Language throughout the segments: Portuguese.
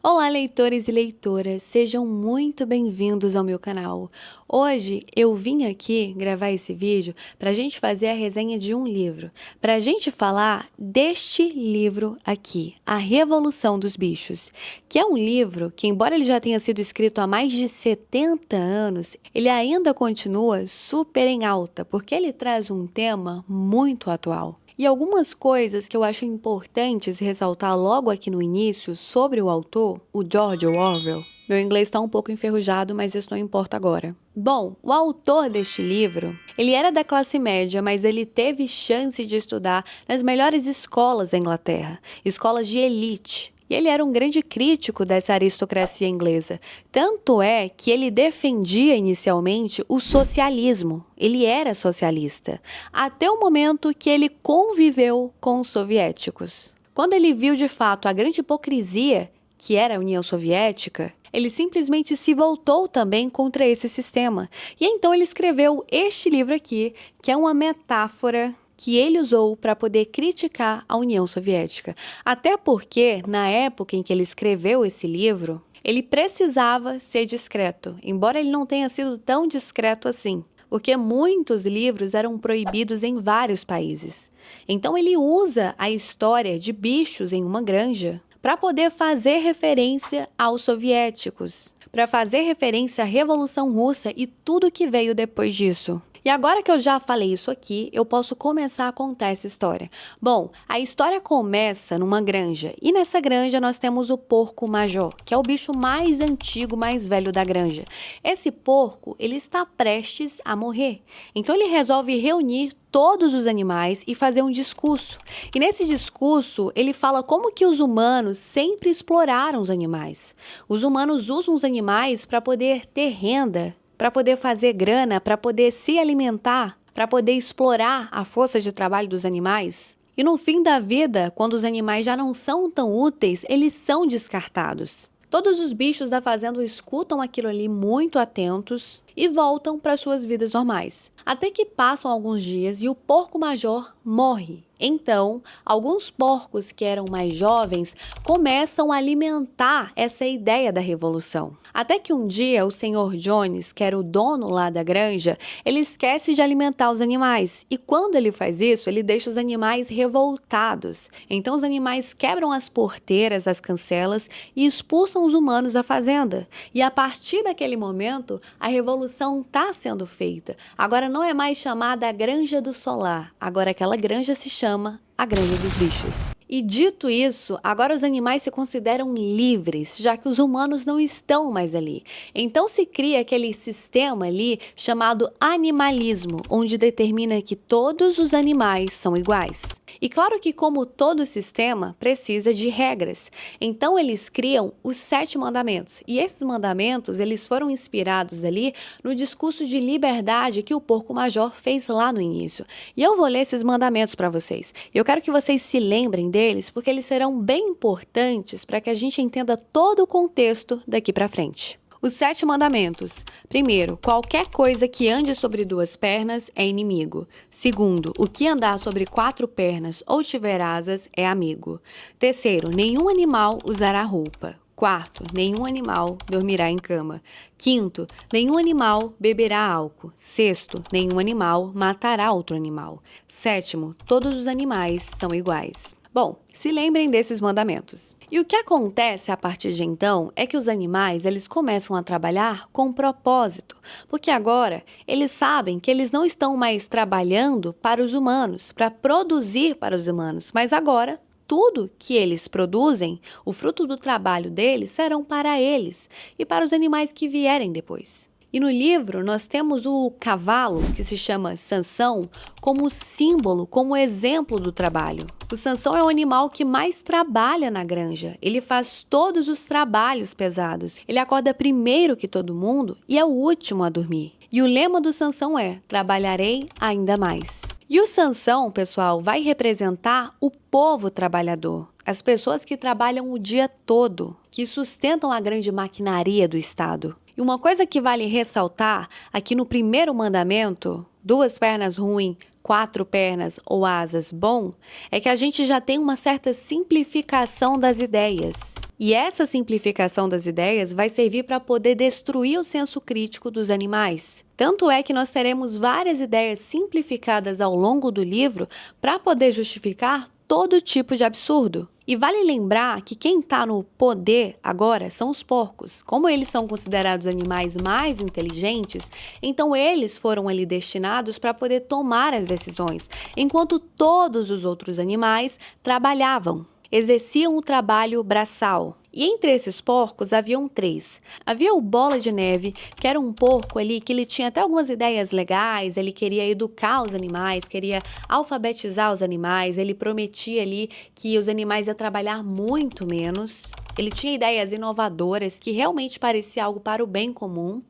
Olá, leitores e leitoras, sejam muito bem-vindos ao meu canal. Hoje eu vim aqui gravar esse vídeo para a gente fazer a resenha de um livro, para a gente falar deste livro aqui, A Revolução dos Bichos, que é um livro que, embora ele já tenha sido escrito há mais de 70 anos, ele ainda continua super em alta, porque ele traz um tema muito atual. E algumas coisas que eu acho importantes ressaltar logo aqui no início sobre o autor, o George Orwell. Meu inglês está um pouco enferrujado, mas isso não importa agora. Bom, o autor deste livro, ele era da classe média, mas ele teve chance de estudar nas melhores escolas da Inglaterra, escolas de elite. E ele era um grande crítico dessa aristocracia inglesa. Tanto é que ele defendia inicialmente o socialismo. Ele era socialista, até o momento que ele conviveu com os soviéticos. Quando ele viu de fato a grande hipocrisia que era a União Soviética, ele simplesmente se voltou também contra esse sistema. E então ele escreveu este livro aqui, que é uma metáfora que ele usou para poder criticar a União Soviética. Até porque, na época em que ele escreveu esse livro, ele precisava ser discreto, embora ele não tenha sido tão discreto assim, porque muitos livros eram proibidos em vários países. Então ele usa a história de bichos em uma granja para poder fazer referência aos soviéticos, para fazer referência à Revolução Russa e tudo que veio depois disso. E agora que eu já falei isso aqui, eu posso começar a contar essa história. Bom, a história começa numa granja, e nessa granja nós temos o porco major, que é o bicho mais antigo, mais velho da granja. Esse porco, ele está prestes a morrer, então ele resolve reunir todos os animais e fazer um discurso. E nesse discurso, ele fala como que os humanos sempre exploraram os animais. Os humanos usam os animais para poder ter renda, para poder fazer grana, para poder se alimentar, para poder explorar a força de trabalho dos animais. E no fim da vida, quando os animais já não são tão úteis, eles são descartados. Todos os bichos da fazenda escutam aquilo ali muito atentos e voltam para suas vidas normais. Até que passam alguns dias e o porco major morre. Então, alguns porcos que eram mais jovens começam a alimentar essa ideia da revolução. Até que um dia o senhor Jones, que era o dono lá da granja, ele esquece de alimentar os animais. E quando ele faz isso, ele deixa os animais revoltados. Então os animais quebram as porteiras, as cancelas e expulsam os humanos da fazenda. E a partir daquele momento, a revolução está sendo feita. Agora não é mais chamada a Granja do Solar. Agora aquela granja se chama a Granja dos Bichos. E dito isso, agora os animais se consideram livres, já que os humanos não estão mais ali. Então se cria aquele sistema ali chamado animalismo, onde determina que todos os animais são iguais. E claro que como todo sistema precisa de regras, então eles criam os 7 mandamentos. E esses mandamentos, eles foram inspirados ali no discurso de liberdade que o porco major fez lá no início. E eu vou ler esses mandamentos para vocês. Eu quero que vocês se lembrem deles, porque eles serão bem importantes para que a gente entenda todo o contexto daqui para frente. Os 7 mandamentos. Primeiro, qualquer coisa que ande sobre 2 pernas é inimigo. Segundo, o que andar sobre 4 pernas ou tiver asas é amigo. Terceiro, nenhum animal usará roupa. Quarto, nenhum animal dormirá em cama. Quinto, nenhum animal beberá álcool. Sexto, nenhum animal matará outro animal. Sétimo, todos os animais são iguais. Bom, se lembrem desses mandamentos. E o que acontece a partir de então é que os animais eles começam a trabalhar com um propósito, porque agora eles sabem que eles não estão mais trabalhando para os humanos, para produzir para os humanos, mas agora tudo que eles produzem, o fruto do trabalho deles, serão para eles e para os animais que vierem depois. E no livro nós temos o cavalo, que se chama Sansão, como símbolo, como exemplo do trabalho. O Sansão é o animal que mais trabalha na granja. Ele faz todos os trabalhos pesados. Ele acorda primeiro que todo mundo e é o último a dormir. E o lema do Sansão é: trabalharei ainda mais. E o Sansão, pessoal, vai representar o povo trabalhador. As pessoas que trabalham o dia todo, que sustentam a grande maquinaria do Estado. E uma coisa que vale ressaltar aqui no primeiro mandamento, 2 pernas ruim, 4 pernas ou asas bom, é que a gente já tem uma certa simplificação das ideias. E essa simplificação das ideias vai servir para poder destruir o senso crítico dos animais. Tanto é que nós teremos várias ideias simplificadas ao longo do livro para poder justificar todo tipo de absurdo. E vale lembrar que quem está no poder agora são os porcos. Como eles são considerados animais mais inteligentes, então eles foram ali destinados para poder tomar as decisões, enquanto todos os outros animais trabalhavam. Exerciam o trabalho braçal. E entre esses porcos haviam 3. Havia o Bola de Neve, que era um porco ali que ele tinha até algumas ideias legais, ele queria educar os animais, queria alfabetizar os animais, ele prometia ali que os animais iam trabalhar muito menos. Ele tinha ideias inovadoras que realmente parecia algo para o bem comum.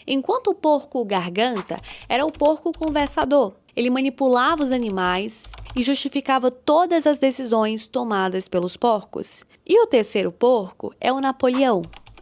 Enquanto o porco Garganta era o porco conversador. Ele manipulava os animais e justificava todas as decisões tomadas pelos porcos. E o terceiro porco é o Napoleão.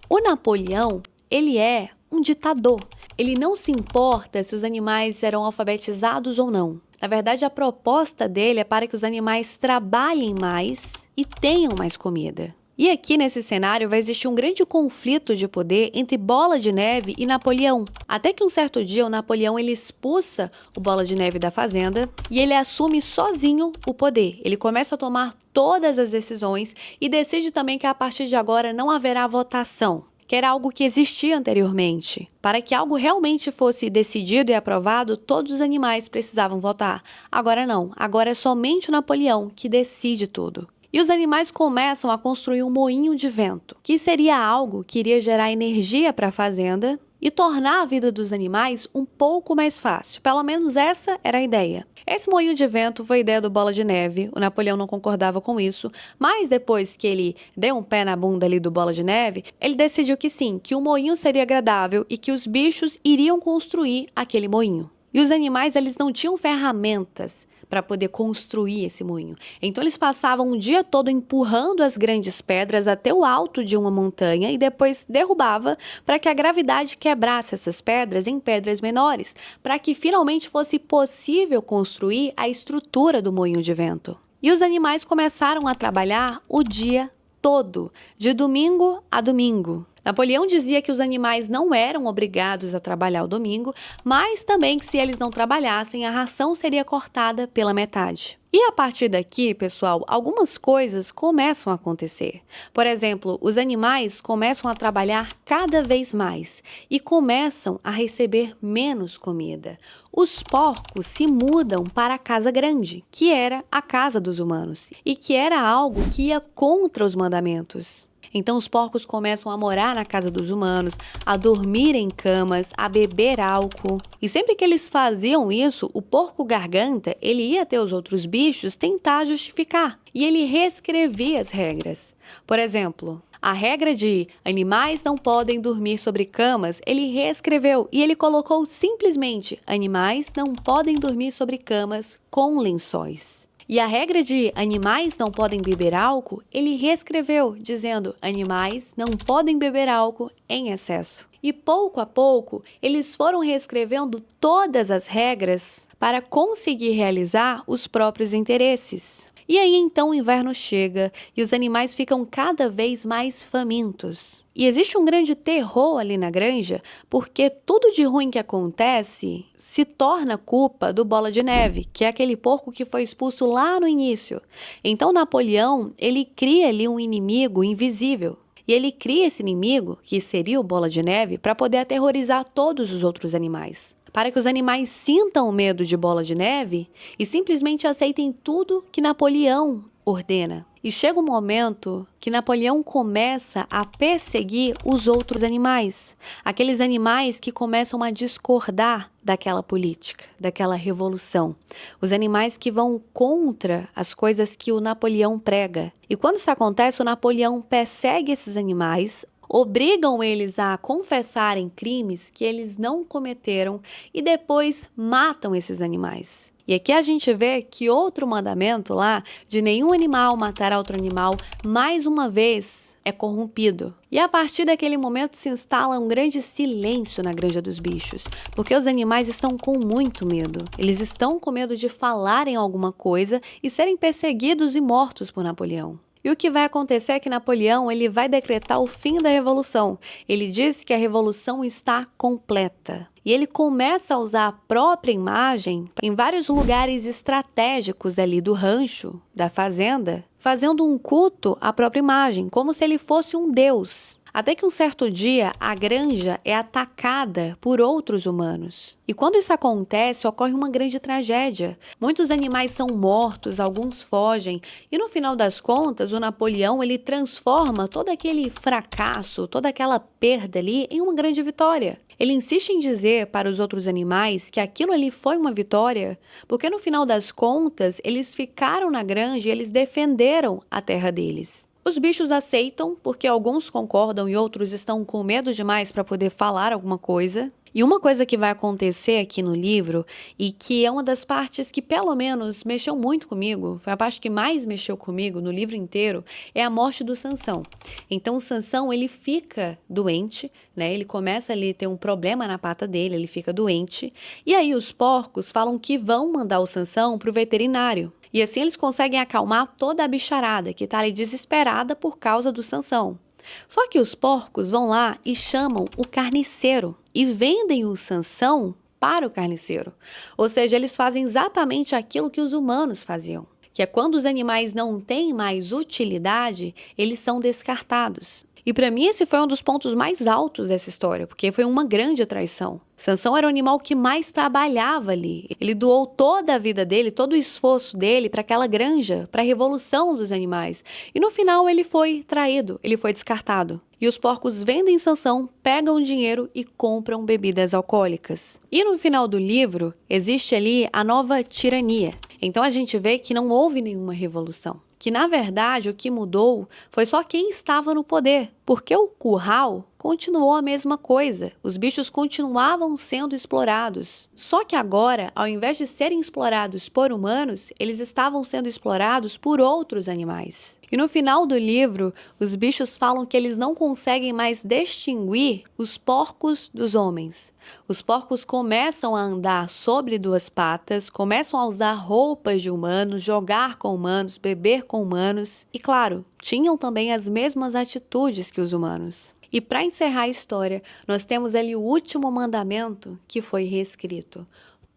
O Napoleão, ele é um ditador. Ele não se importa se os animais serão alfabetizados ou não. Na verdade, a proposta dele é para que os animais trabalhem mais e tenham mais comida. E aqui nesse cenário vai existir um grande conflito de poder entre Bola de Neve e Napoleão. Até que um certo dia o Napoleão ele expulsa o Bola de Neve da fazenda e ele assume sozinho o poder. Ele começa a tomar todas as decisões e decide também que a partir de agora não haverá votação, que era algo que existia anteriormente. Para que algo realmente fosse decidido e aprovado, todos os animais precisavam votar. Agora não, agora é somente o Napoleão que decide tudo. E os animais começam a construir um moinho de vento, que seria algo que iria gerar energia para a fazenda e tornar a vida dos animais um pouco mais fácil. Pelo menos essa era a ideia. Esse moinho de vento foi ideia do Bola de Neve, o Napoleão não concordava com isso, mas depois que ele deu um pé na bunda ali do Bola de Neve, ele decidiu que sim, que o moinho seria agradável e que os bichos iriam construir aquele moinho. E os animais, eles não tinham ferramentas para poder construir esse moinho. Então eles passavam o dia todo empurrando as grandes pedras até o alto de uma montanha e depois derrubava para que a gravidade quebrasse essas pedras em pedras menores, para que finalmente fosse possível construir a estrutura do moinho de vento. E os animais começaram a trabalhar o dia todo, de domingo a domingo. Napoleão dizia que os animais não eram obrigados a trabalhar o domingo, mas também que se eles não trabalhassem, a ração seria cortada pela metade. E a partir daqui, pessoal, algumas coisas começam a acontecer. Por exemplo, os animais começam a trabalhar cada vez mais e começam a receber menos comida. Os porcos se mudam para a casa grande, que era a casa dos humanos, e que era algo que ia contra os mandamentos. Então os porcos começam a morar na casa dos humanos, a dormir em camas, a beber álcool. E sempre que eles faziam isso, o porco Garganta, ele ia até os outros bichos tentar justificar. E ele reescrevia as regras. Por exemplo, a regra de animais não podem dormir sobre camas, ele reescreveu e ele colocou simplesmente animais não podem dormir sobre camas com lençóis. E a regra de animais não podem beber álcool, ele reescreveu, dizendo animais não podem beber álcool em excesso. E pouco a pouco, eles foram reescrevendo todas as regras para conseguir realizar os próprios interesses. E aí então o inverno chega e os animais ficam cada vez mais famintos. E existe um grande terror ali na granja, porque tudo de ruim que acontece se torna culpa do Bola de Neve, que é aquele porco que foi expulso lá no início. Então Napoleão, ele cria ali um inimigo invisível. E ele cria esse inimigo, que seria o Bola de Neve, para poder aterrorizar todos os outros animais. Para que os animais sintam o medo de Bola de Neve e simplesmente aceitem tudo que Napoleão ordena. E chega um momento que Napoleão começa a perseguir os outros animais. Aqueles animais que começam a discordar daquela política, daquela revolução. Os animais que vão contra as coisas que o Napoleão prega. E quando isso acontece, o Napoleão persegue esses animais, obrigam eles a confessarem crimes que eles não cometeram e depois matam esses animais. E aqui a gente vê que outro mandamento lá, de nenhum animal matar outro animal, mais uma vez é corrompido. E a partir daquele momento se instala um grande silêncio na granja dos bichos, porque os animais estão com muito medo. Eles estão com medo de falarem alguma coisa e serem perseguidos e mortos por Napoleão. E o que vai acontecer é que Napoleão ele vai decretar o fim da Revolução. Ele diz que a Revolução está completa. E ele começa a usar a própria imagem em vários lugares estratégicos ali do rancho, da fazenda, fazendo um culto à própria imagem, como se ele fosse um deus. Até que um certo dia, a granja é atacada por outros humanos. E quando isso acontece, ocorre uma grande tragédia. Muitos animais são mortos, alguns fogem. E no final das contas, o Napoleão ele transforma todo aquele fracasso, toda aquela perda ali em uma grande vitória. Ele insiste em dizer para os outros animais que aquilo ali foi uma vitória, porque no final das contas, eles ficaram na granja e eles defenderam a terra deles. Os bichos aceitam, porque alguns concordam e outros estão com medo demais para poder falar alguma coisa. E uma coisa que vai acontecer aqui no livro, e que é uma das partes que pelo menos mexeu muito comigo, foi a parte que mais mexeu comigo no livro inteiro, é a morte do Sansão. Então o Sansão ele fica doente, né? Ele começa ali a ter um problema na pata dele, ele fica doente. E aí os porcos falam que vão mandar o Sansão para o veterinário. E assim eles conseguem acalmar toda a bicharada que está ali desesperada por causa do Sansão. Só que os porcos vão lá e chamam o carniceiro e vendem o Sansão para o carniceiro. Ou seja, eles fazem exatamente aquilo que os humanos faziam, que é quando os animais não têm mais utilidade, eles são descartados. E para mim esse foi um dos pontos mais altos dessa história, porque foi uma grande traição. Sansão era o animal que mais trabalhava ali. Ele doou toda a vida dele, todo o esforço dele para aquela granja, para a revolução dos animais. E no final ele foi traído, ele foi descartado. E os porcos vendem Sansão, pegam o dinheiro e compram bebidas alcoólicas. E no final do livro existe ali a nova tirania. Então a gente vê que não houve nenhuma revolução. Que, na verdade, o que mudou foi só quem estava no poder, porque o curral continuou a mesma coisa. Os bichos continuavam sendo explorados. Só que agora, ao invés de serem explorados por humanos, eles estavam sendo explorados por outros animais. E no final do livro, os bichos falam que eles não conseguem mais distinguir os porcos dos homens. Os porcos começam a andar sobre duas patas, começam a usar roupas de humanos, jogar com humanos, beber com humanos e, claro, tinham também as mesmas atitudes que os humanos. E para encerrar a história, nós temos ali o último mandamento que foi reescrito.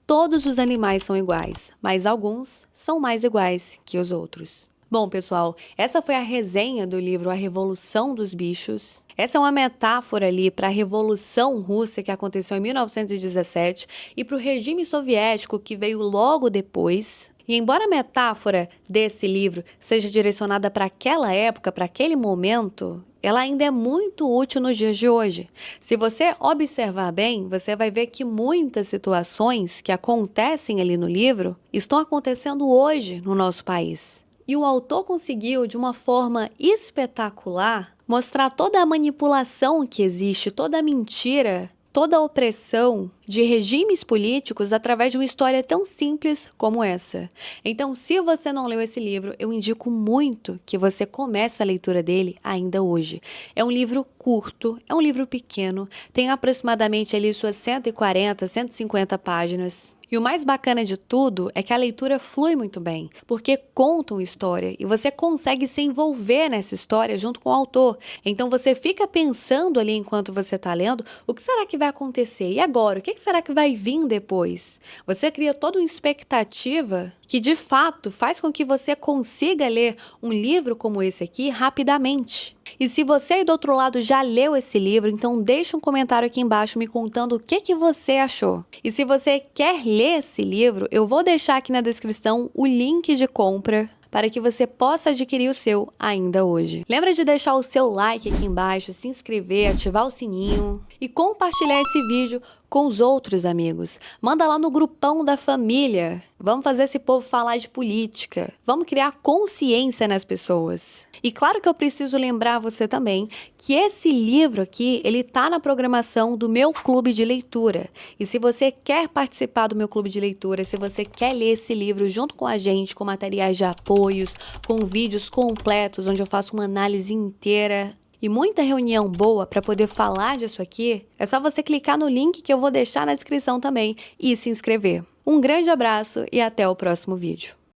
Todos os animais são iguais, mas alguns são mais iguais que os outros. Bom, pessoal, essa foi a resenha do livro A Revolução dos Bichos. Essa é uma metáfora ali para a Revolução Russa que aconteceu em 1917 e para o regime soviético que veio logo depois. E embora a metáfora desse livro seja direcionada para aquela época, para aquele momento, ela ainda é muito útil nos dias de hoje. Se você observar bem, você vai ver que muitas situações que acontecem ali no livro estão acontecendo hoje no nosso país. E o autor conseguiu, de uma forma espetacular, mostrar toda a manipulação que existe, toda a mentira, toda a opressão de regimes políticos através de uma história tão simples como essa. Então, se você não leu esse livro, eu indico muito que você comece a leitura dele ainda hoje. É um livro curto, é um livro pequeno, tem aproximadamente ali suas 140, 150 páginas. E o mais bacana de tudo é que a leitura flui muito bem, porque conta uma história e você consegue se envolver nessa história junto com o autor. Então você fica pensando ali enquanto você está lendo, o que será que vai acontecer? E agora? O que será que vai vir depois? Você cria toda uma expectativa que de fato faz com que você consiga ler um livro como esse aqui rapidamente. E se você aí do outro lado já leu esse livro, então deixa um comentário aqui embaixo me contando o que você achou. E se você quer ler esse livro, eu vou deixar aqui na descrição o link de compra para que você possa adquirir o seu ainda hoje. Lembra de deixar o seu like aqui embaixo, se inscrever, ativar o sininho e compartilhar esse vídeo com os outros amigos. Manda lá no grupão da família. Vamos fazer esse povo falar de política. Vamos criar consciência nas pessoas. E claro que eu preciso lembrar você também que esse livro aqui, ele tá na programação do meu clube de leitura. E se você quer participar do meu clube de leitura, se você quer ler esse livro junto com a gente, com materiais de apoios, com vídeos completos, onde eu faço uma análise inteira e muita reunião boa para poder falar disso aqui, é só você clicar no link que eu vou deixar na descrição também e se inscrever. Um grande abraço e até o próximo vídeo.